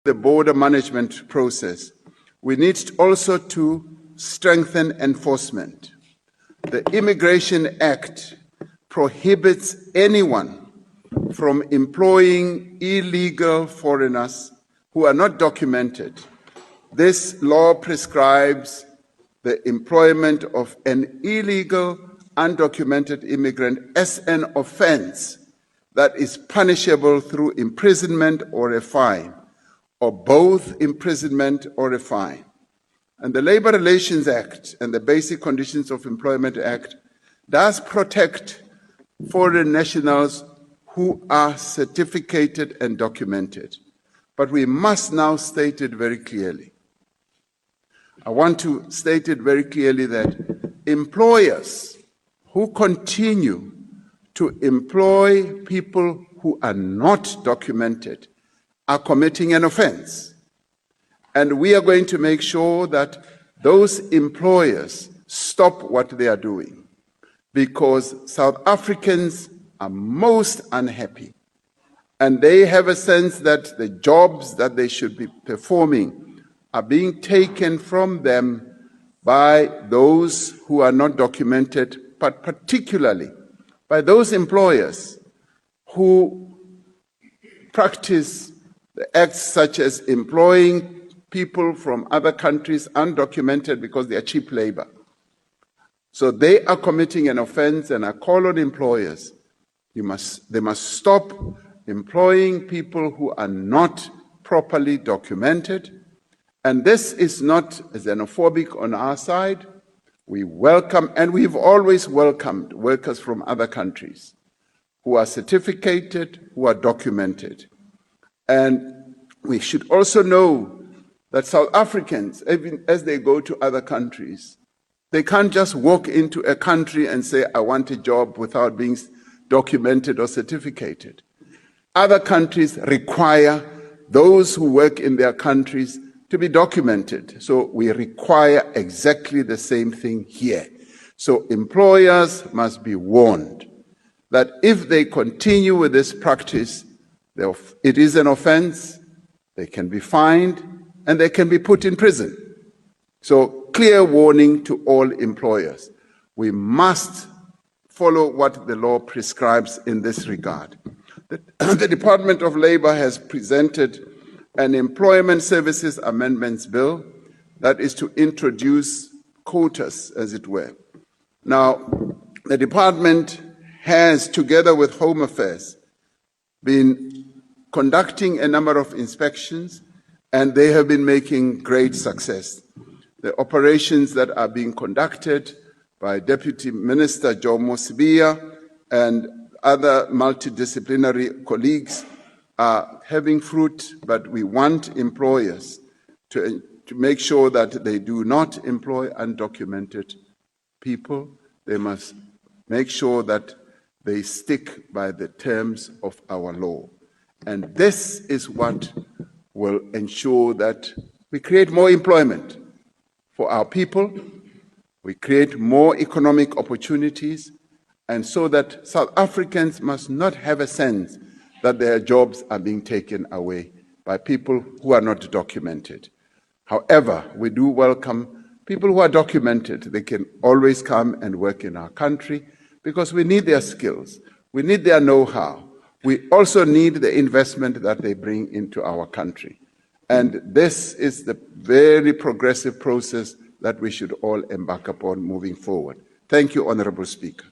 the border management process, we need also to strengthen enforcement. The Immigration Act prohibits anyone from employing illegal foreigners who are not documented. This law prescribes the employment of an illegal, undocumented immigrant as an offense that is punishable through imprisonment or a fine, or both imprisonment or a fine. And the Labor Relations Act and the Basic Conditions of Employment Act does protect foreign nationals who are certificated and documented. But we must now state it very clearly. I want to state it very clearly that employers who continue to employ people who are not documented are committing an offense. And we are going to make sure that those employers stop what they are doing, because South Africans are most unhappy, and they have a sense that the jobs that they should be performing are being taken from them by those who are not documented, but particularly by those employers who practice the acts such as employing people from other countries undocumented because they are cheap labor. So they are committing an offense, and I call on employers, they must stop employing people who are not properly documented. And this is not xenophobic on our side. We welcome, and we've always welcomed workers from other countries who are certificated, who are documented. And we should also know that South Africans, even as they go to other countries, they can't just walk into a country and say, I want a job without being documented or certificated. Other countries require those who work in their countries to be documented. So we require exactly the same thing here. So employers must be warned that if they continue with this practice, it is an offense, they can be fined, and they can be put in prison. So clear warning to all employers. We must follow what the law prescribes in this regard. The Department of Labor has presented an Employment Services Amendments Bill that is to introduce quotas, as it were. Now, the department has, together with Home Affairs, been conducting a number of inspections, and they have been making great success. The operations that are being conducted by Deputy Minister Jomo Sibiya and other multidisciplinary colleagues are having fruit, but we want employers to make sure that they do not employ undocumented people. They must make sure that they stick by the terms of our law. And this is what will ensure that we create more employment for our people, we create more economic opportunities, and so that South Africans must not have a sense that their jobs are being taken away by people who are not documented. However, we do welcome people who are documented. They can always come and work in our country because we need their skills, we need their know-how. We also need the investment that they bring into our country. And this is the very progressive process that we should all embark upon moving forward. Thank you, Honorable Speaker.